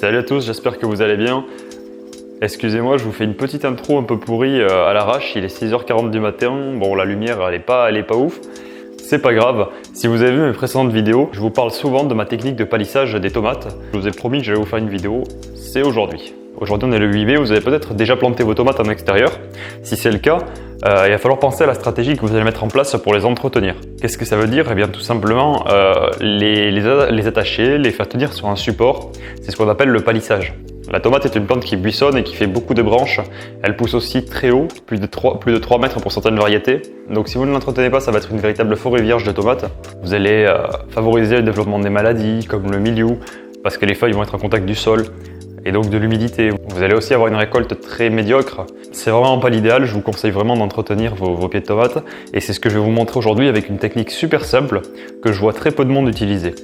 Salut à tous, j'espère que vous allez bien. Excusez-moi, je vous fais une petite intro un peu pourrie à l'arrache, il est 6h40 du matin, bon la lumière elle est pas ouf, c'est pas grave. Si vous avez vu mes précédentes vidéos, je vous parle souvent de ma technique de palissage des tomates. Je vous ai promis que j'allais vous faire une vidéo, c'est aujourd'hui. Aujourd'hui on est le 8 mai, vous avez peut-être déjà planté vos tomates en extérieur. Si c'est le cas, il va falloir penser à la stratégie que vous allez mettre en place pour les entretenir. Qu'est-ce que ça veut dire? Eh bien tout simplement les attacher, les faire tenir sur un support. C'est ce qu'on appelle le palissage. La tomate est une plante qui buissonne et qui fait beaucoup de branches. Elle pousse aussi très haut, plus de 3 mètres pour certaines variétés. Donc si vous ne l'entretenez pas, ça va être une véritable forêt vierge de tomates. Vous allez favoriser le développement des maladies comme le mildiou, parce que les feuilles vont être en contact du sol et donc de l'humidité. Vous allez aussi avoir une récolte très médiocre. C'est vraiment pas l'idéal, je vous conseille vraiment d'entretenir vos pieds de tomates. Et c'est ce que je vais vous montrer aujourd'hui avec une technique super simple que je vois très peu de monde utiliser.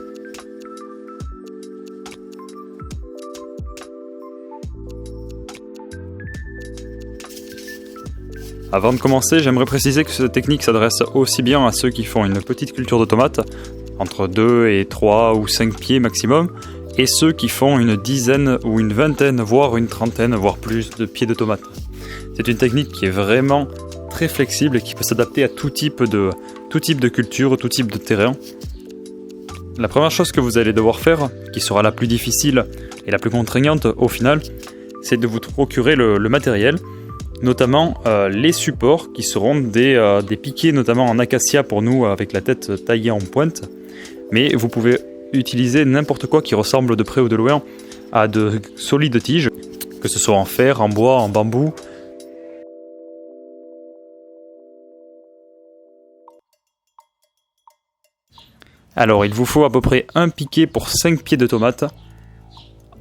Avant de commencer, j'aimerais préciser que cette technique s'adresse aussi bien à ceux qui font une petite culture de tomates, entre 2 et 3 ou 5 pieds maximum, et ceux qui font une dizaine ou une vingtaine, voire une trentaine, voire plus de pieds de tomates. C'est une technique qui est vraiment très flexible et qui peut s'adapter à tout type de culture, tout type de terrain. La première chose que vous allez devoir faire, qui sera la plus difficile et la plus contraignante au final, c'est de vous procurer le matériel, notamment les supports qui seront des piquets, notamment en acacia pour nous avec la tête taillée en pointe. Mais vous pouvez utiliser n'importe quoi qui ressemble de près ou de loin à de solides tiges, que ce soit en fer, en bois, en bambou. Alors il vous faut à peu près un piquet pour 5 pieds de tomates,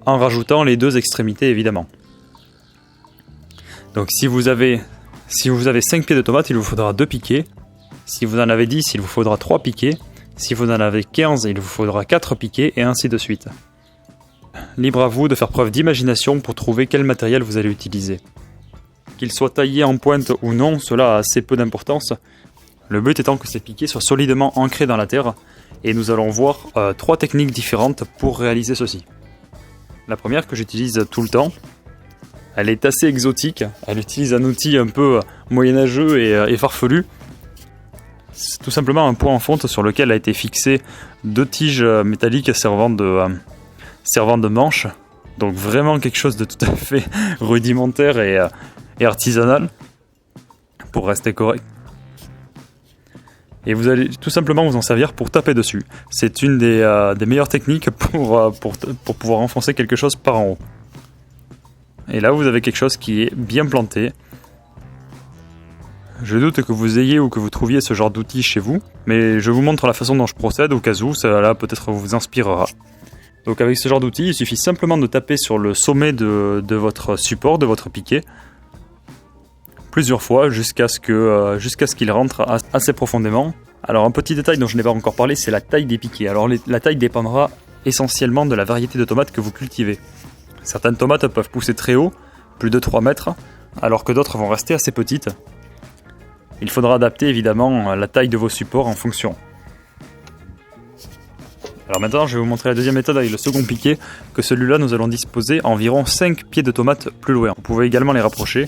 en rajoutant les 2 extrémités évidemment. Donc si vous avez 5 pieds de tomates, il vous faudra 2 piquets. Si vous en avez 10, il vous faudra 3 piquets. Si vous en avez 15, il vous faudra 4 piquets et ainsi de suite. Libre à vous de faire preuve d'imagination pour trouver quel matériel vous allez utiliser. Qu'il soit taillé en pointe ou non, cela a assez peu d'importance. Le but étant que ces piquets soient solidement ancrés dans la terre et nous allons voir 3 techniques différentes pour réaliser ceci. La première que j'utilise tout le temps, elle est assez exotique, elle utilise un outil un peu moyenâgeux et farfelu. C'est tout simplement un pot en fonte sur lequel a été fixé 2 tiges métalliques servant de manche. Donc vraiment quelque chose de tout à fait rudimentaire et artisanal pour rester correct. Et vous allez tout simplement vous en servir pour taper dessus. C'est une des meilleures techniques pour pouvoir enfoncer quelque chose par en haut. Et là vous avez quelque chose qui est bien planté. Je doute que vous ayez ou que vous trouviez ce genre d'outil chez vous, mais je vous montre la façon dont je procède au cas où, cela peut-être vous inspirera. Donc avec ce genre d'outil, il suffit simplement de taper sur le sommet de votre support, de votre piquet, plusieurs fois jusqu'à ce qu'il rentre assez profondément. Alors un petit détail dont je n'ai pas encore parlé, c'est la taille des piquets. Alors la taille dépendra essentiellement de la variété de tomates que vous cultivez. Certaines tomates peuvent pousser très haut, plus de 3 mètres, alors que d'autres vont rester assez petites. Il faudra adapter évidemment la taille de vos supports en fonction. Alors maintenant je vais vous montrer la deuxième méthode avec le second piquet, que celui-là nous allons disposer environ 5 pieds de tomates plus loin. Vous pouvez également les rapprocher.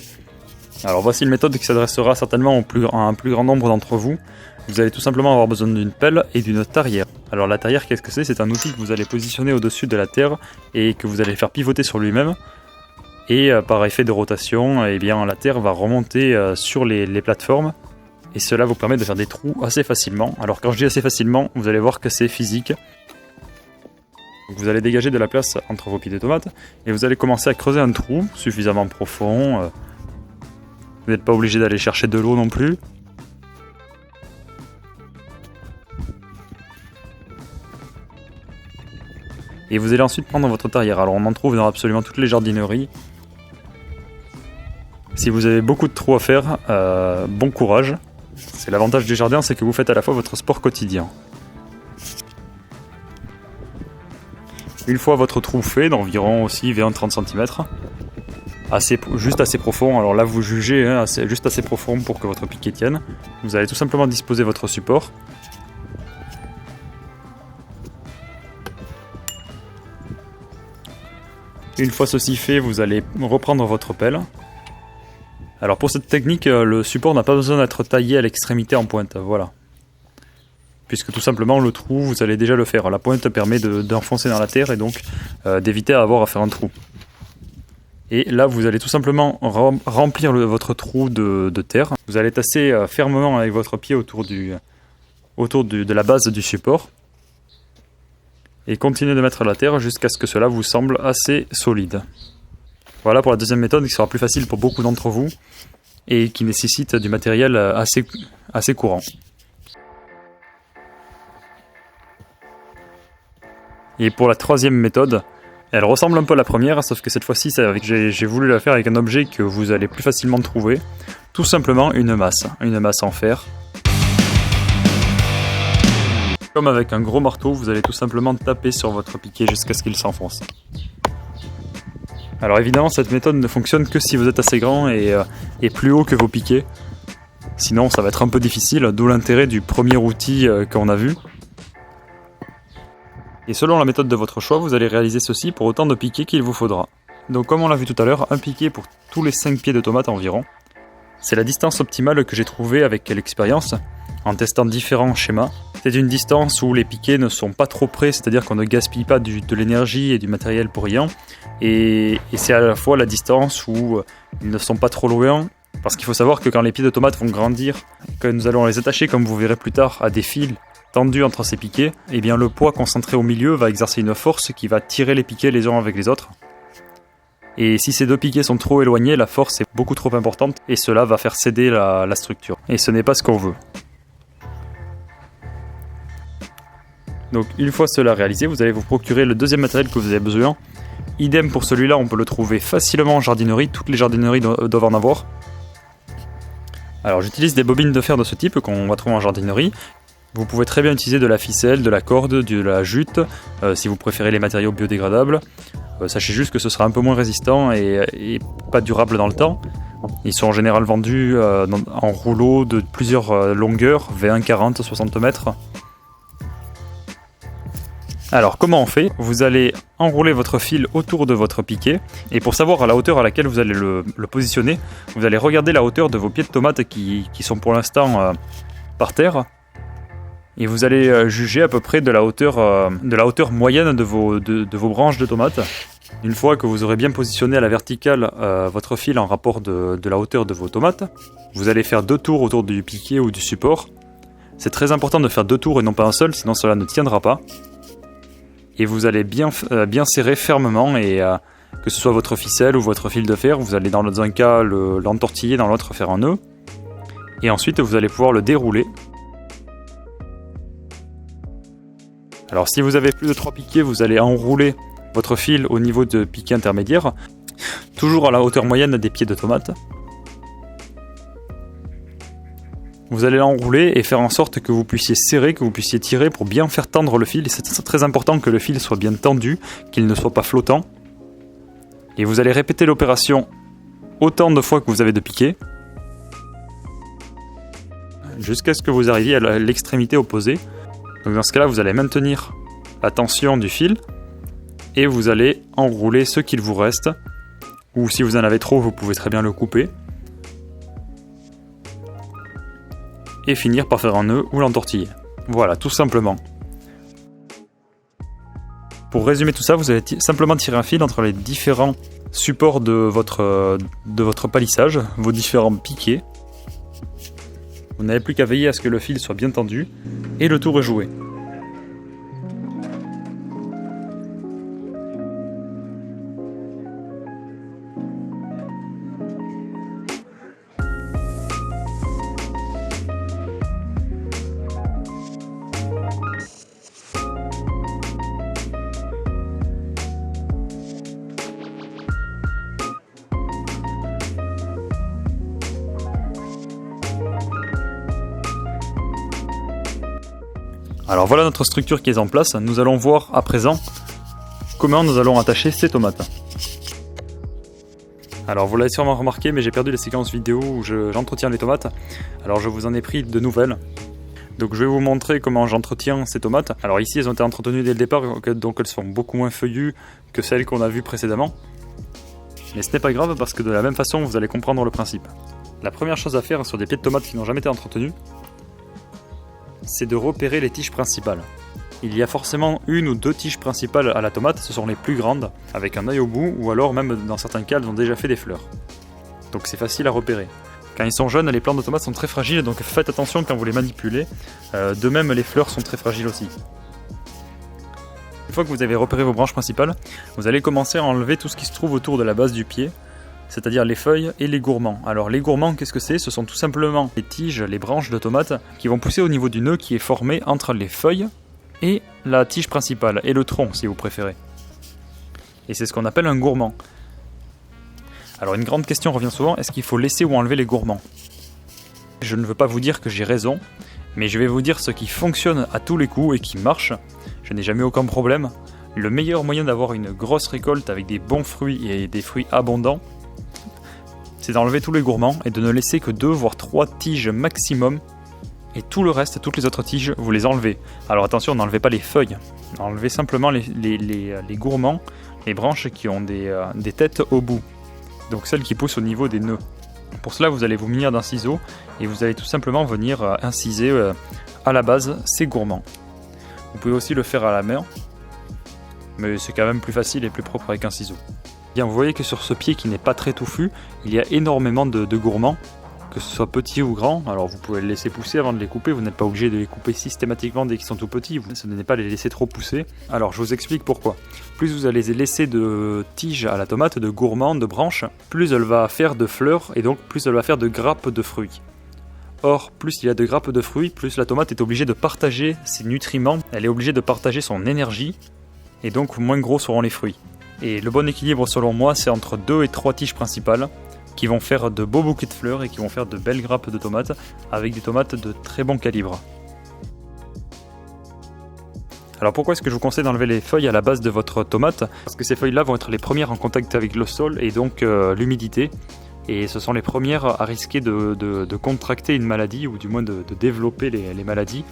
Alors voici une méthode qui s'adressera certainement à un plus grand nombre d'entre vous. Vous allez tout simplement avoir besoin d'une pelle et d'une tarière. Alors la tarière, qu'est-ce que c'est? C'est un outil que vous allez positionner au-dessus de la terre et que vous allez faire pivoter sur lui-même. Et par effet de rotation, eh bien, la terre va remonter sur les plateformes. Et cela vous permet de faire des trous assez facilement. Alors quand je dis assez facilement, vous allez voir que c'est physique. Donc, vous allez dégager de la place entre vos pieds de tomates. Et vous allez commencer à creuser un trou suffisamment profond. Vous n'êtes pas obligé d'aller chercher de l'eau non plus. Et vous allez ensuite prendre votre tarière. Alors on en trouve dans absolument toutes les jardineries. Si vous avez beaucoup de trous à faire, bon courage. C'est l'avantage du jardin, c'est que vous faites à la fois votre sport quotidien. Une fois votre trou fait, d'environ aussi 20-30 cm, juste assez profond, alors là vous jugez, juste assez profond pour que votre piquet tienne, vous allez tout simplement disposer votre support. Une fois ceci fait, vous allez reprendre votre pelle. Alors pour cette technique, le support n'a pas besoin d'être taillé à l'extrémité en pointe, voilà. Puisque tout simplement le trou, vous allez déjà le faire. La pointe permet d'enfoncer dans la terre et donc d'éviter d'avoir à faire un trou. Et là, vous allez tout simplement remplir votre trou de terre. Vous allez tasser fermement avec votre pied autour de la base du support. Et continuez de mettre la terre jusqu'à ce que cela vous semble assez solide. Voilà pour la deuxième méthode qui sera plus facile pour beaucoup d'entre vous et qui nécessite du matériel assez courant. Et pour la troisième méthode, elle ressemble un peu à la première, sauf que cette fois-ci, j'ai voulu la faire avec un objet que vous allez plus facilement trouver. Tout simplement une masse en fer. Comme avec un gros marteau, vous allez tout simplement taper sur votre piquet jusqu'à ce qu'il s'enfonce. Alors évidemment, cette méthode ne fonctionne que si vous êtes assez grand et plus haut que vos piquets. Sinon, ça va être un peu difficile, d'où l'intérêt du premier outil qu'on a vu. Et selon la méthode de votre choix, vous allez réaliser ceci pour autant de piquets qu'il vous faudra. Donc comme on l'a vu tout à l'heure, un piquet pour tous les 5 pieds de tomates environ. C'est la distance optimale que j'ai trouvée avec l'expérience, en testant différents schémas. C'est une distance où les piquets ne sont pas trop près, c'est-à-dire qu'on ne gaspille pas de l'énergie et du matériel pour rien. Et c'est à la fois la distance où ils ne sont pas trop loin, parce qu'il faut savoir que quand les pieds de tomates vont grandir, que nous allons les attacher, comme vous verrez plus tard, à des fils tendus entre ces piquets, et bien le poids concentré au milieu va exercer une force qui va tirer les piquets les uns avec les autres. Et si ces deux piquets sont trop éloignés, la force est beaucoup trop importante et cela va faire céder la structure. Et ce n'est pas ce qu'on veut. Donc une fois cela réalisé, vous allez vous procurer le deuxième matériel que vous avez besoin. Idem pour celui-là, on peut le trouver facilement en jardinerie, toutes les jardineries doivent en avoir. Alors j'utilise des bobines de fer de ce type qu'on va trouver en jardinerie. Vous pouvez très bien utiliser de la ficelle, de la corde, de la jute, si vous préférez les matériaux biodégradables. Sachez juste que ce sera un peu moins résistant et pas durable dans le temps. Ils sont en général vendus en rouleaux de plusieurs longueurs, 20, 40, 60 mètres. Alors comment on fait? Vous allez enrouler votre fil autour de votre piquet et pour savoir à la hauteur à laquelle vous allez le positionner, vous allez regarder la hauteur de vos pieds de tomates qui sont pour l'instant par terre. Et vous allez juger à peu près de la hauteur moyenne de vos branches de tomates. Une fois que vous aurez bien positionné à la verticale votre fil en rapport de la hauteur de vos tomates, vous allez faire 2 tours autour du piquet ou du support. C'est très important de faire 2 tours et non pas un seul, sinon cela ne tiendra pas. Et vous allez bien serrer fermement et que ce soit votre ficelle ou votre fil de fer, vous allez dans un cas l'entortiller, dans l'autre faire un nœud. Et ensuite vous allez pouvoir le dérouler. Alors si vous avez plus de 3 piquets, vous allez enrouler votre fil au niveau de piquet intermédiaire, toujours à la hauteur moyenne des pieds de tomate. Vous allez l'enrouler et faire en sorte que vous puissiez serrer, que vous puissiez tirer pour bien faire tendre le fil. Et c'est très important que le fil soit bien tendu, qu'il ne soit pas flottant. Et vous allez répéter l'opération autant de fois que vous avez de piquets, jusqu'à ce que vous arriviez à l'extrémité opposée. Donc dans ce cas-là, vous allez maintenir la tension du fil et vous allez enrouler ce qu'il vous reste. Ou si vous en avez trop, vous pouvez très bien le couper. Et finir par faire un nœud ou l'entortiller. Voilà, tout simplement. Pour résumer tout ça, vous allez simplement tirer un fil entre les différents supports de votre palissage, vos différents piquets. Vous n'avez plus qu'à veiller à ce que le fil soit bien tendu et le tour est joué. Alors voilà notre structure qui est en place. Nous allons voir à présent comment nous allons attacher ces tomates. Alors vous l'avez sûrement remarqué, mais j'ai perdu les séquences vidéo où j'entretiens les tomates. Alors je vous en ai pris de nouvelles. Donc je vais vous montrer comment j'entretiens ces tomates. Alors ici elles ont été entretenues dès le départ, donc elles sont beaucoup moins feuillues que celles qu'on a vues précédemment. Mais ce n'est pas grave parce que de la même façon vous allez comprendre le principe. La première chose à faire sur des pieds de tomates qui n'ont jamais été entretenus, c'est de repérer les tiges principales. Il y a forcément une ou deux tiges principales à la tomate, ce sont les plus grandes, avec un œil au bout, ou alors même dans certains cas elles ont déjà fait des fleurs. Donc c'est facile à repérer. Quand ils sont jeunes, les plants de tomates sont très fragiles, donc faites attention quand vous les manipulez. De même, les fleurs sont très fragiles aussi. Une fois que vous avez repéré vos branches principales, vous allez commencer à enlever tout ce qui se trouve autour de la base du pied, c'est-à-dire les feuilles et les gourmands. Alors les gourmands, qu'est-ce que c'est? Ce sont tout simplement les tiges, les branches de tomates qui vont pousser au niveau du nœud qui est formé entre les feuilles et la tige principale, et le tronc si vous préférez. Et c'est ce qu'on appelle un gourmand. Alors une grande question revient souvent, est-ce qu'il faut laisser ou enlever les gourmands? Je ne veux pas vous dire que j'ai raison, mais je vais vous dire ce qui fonctionne à tous les coups et qui marche. Je n'ai jamais eu aucun problème. Le meilleur moyen d'avoir une grosse récolte avec des bons fruits et des fruits abondants, c'est d'enlever tous les gourmands et de ne laisser que 2 voire 3 tiges maximum. Et tout le reste, toutes les autres tiges, vous les enlevez. Alors attention, n'enlevez pas les feuilles. Enlevez simplement les gourmands, les branches qui ont des têtes au bout. Donc celles qui poussent au niveau des nœuds. Pour cela, vous allez vous munir d'un ciseau et vous allez tout simplement venir inciser à la base ces gourmands. Vous pouvez aussi le faire à la main, mais c'est quand même plus facile et plus propre avec un ciseau. Bien, vous voyez que sur ce pied qui n'est pas très touffu, il y a énormément de gourmands, que ce soit petits ou grands. Alors vous pouvez les laisser pousser avant de les couper, vous n'êtes pas obligé de les couper systématiquement dès qu'ils sont tout petits, vous ne n'allez pas les laisser trop pousser. Alors je vous explique pourquoi. Plus vous allez laisser de tiges à la tomate, de gourmands, de branches, plus elle va faire de fleurs et donc plus elle va faire de grappes de fruits. Or, plus il y a de grappes de fruits, plus la tomate est obligée de partager ses nutriments, elle est obligée de partager son énergie, et donc moins gros seront les fruits. Et le bon équilibre selon moi, c'est entre 2 et 3 tiges principales, qui vont faire de beaux bouquets de fleurs et qui vont faire de belles grappes de tomates, avec des tomates de très bon calibre. Alors pourquoi est-ce que je vous conseille d'enlever les feuilles à la base de votre tomate? Parce que ces feuilles-là vont être les premières en contact avec le sol et donc l'humidité. Et ce sont les premières à risquer de contracter une maladie, ou du moins de développer les maladies.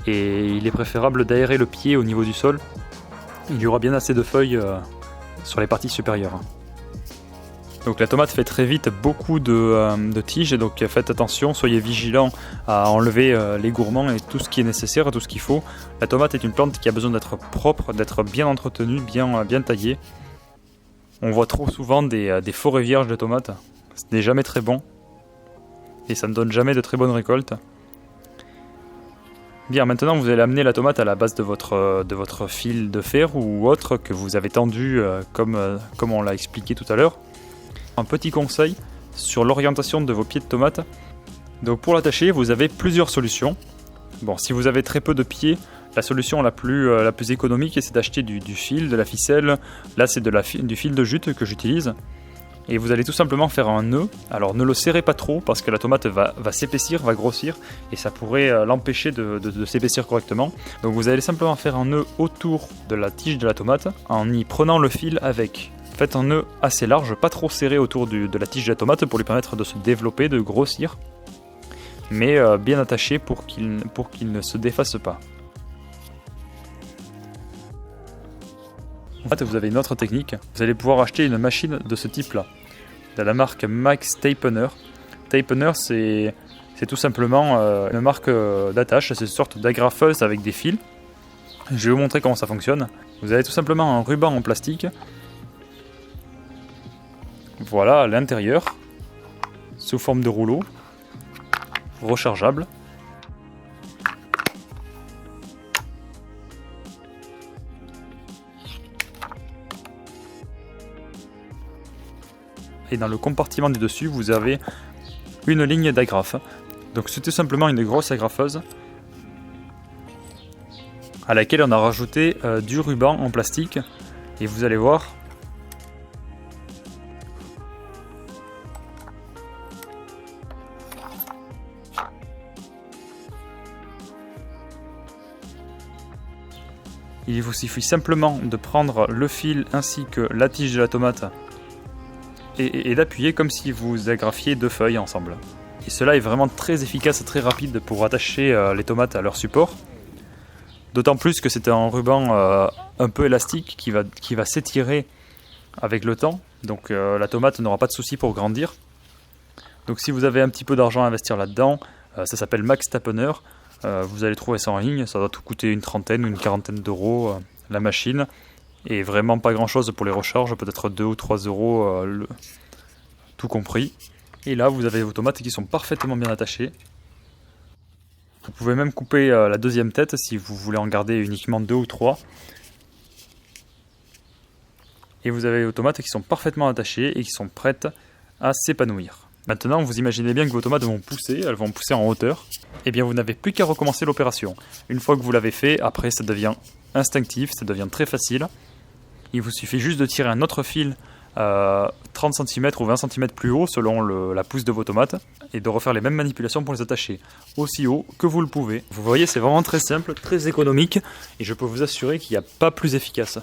Et il est préférable d'aérer le pied au niveau du sol. Il y aura bien assez de feuilles sur les parties supérieures. Donc la tomate fait très vite beaucoup de tiges, et donc faites attention, soyez vigilants à enlever les gourmands et tout ce qui est nécessaire, tout ce qu'il faut. La tomate est une plante qui a besoin d'être propre, d'être bien entretenue, bien taillée. On voit trop souvent des forêts vierges de tomates, ce n'est jamais très bon, et ça ne donne jamais de très bonnes récoltes. Bien, maintenant vous allez amener la tomate à la base de votre fil de fer ou autre que vous avez tendu comme on l'a expliqué tout à l'heure. Un petit conseil sur l'orientation de vos pieds de tomate. Donc pour l'attacher, vous avez plusieurs solutions. Bon, si vous avez très peu de pieds, la solution la plus économique, c'est d'acheter du fil, de la ficelle. Là, c'est du fil de jute que j'utilise. Et vous allez tout simplement faire un nœud. Alors ne le serrez pas trop parce que la tomate va s'épaissir, va grossir, et ça pourrait l'empêcher de s'épaissir correctement. Donc vous allez simplement faire un nœud autour de la tige de la tomate en y prenant le fil avec. Faites un nœud assez large, pas trop serré autour de la tige de la tomate pour lui permettre de se développer, de grossir, mais bien attaché pour qu'il ne se défasse pas. En fait, vous avez une autre technique. Vous allez pouvoir acheter une machine de ce type-là, de la marque Max Tapener. Tapener, c'est tout simplement une marque d'attache, c'est une sorte d'agrafeuse avec des fils. Je vais vous montrer comment ça fonctionne. Vous avez tout simplement un ruban en plastique. Voilà, à l'intérieur, sous forme de rouleau, rechargeable. Et dans le compartiment du dessus, vous avez une ligne d'agrafe. Donc c'est tout simplement une grosse agrafeuse à laquelle on a rajouté du ruban en plastique. Et vous allez voir, il vous suffit simplement de prendre le fil ainsi que la tige de la tomate et d'appuyer comme si vous agrafiez 2 feuilles ensemble. Et cela est vraiment très efficace et très rapide pour attacher les tomates à leur support. D'autant plus que c'est un ruban un peu élastique qui va s'étirer avec le temps. Donc la tomate n'aura pas de souci pour grandir. Donc si vous avez un petit peu d'argent à investir là-dedans, ça s'appelle Max Tapener. Vous allez trouver ça en ligne, ça doit tout coûter une trentaine ou une quarantaine d'euros la machine. Et vraiment pas grand-chose pour les recharges, peut-être 2 ou 3 euros tout compris. Et là vous avez vos tomates qui sont parfaitement bien attachées. Vous pouvez même couper la deuxième tête si vous voulez en garder uniquement 2 ou 3. Et vous avez vos tomates qui sont parfaitement attachées et qui sont prêtes à s'épanouir. Maintenant, vous imaginez bien que vos tomates vont pousser, elles vont pousser en hauteur. Eh bien, vous n'avez plus qu'à recommencer l'opération. Une fois que vous l'avez fait, après, ça devient instinctif, ça devient très facile. Il vous suffit juste de tirer un autre fil 30 cm ou 20 cm plus haut selon la pousse de vos tomates et de refaire les mêmes manipulations pour les attacher aussi haut que vous le pouvez. Vous voyez, c'est vraiment très simple, très économique et je peux vous assurer qu'il n'y a pas plus efficace.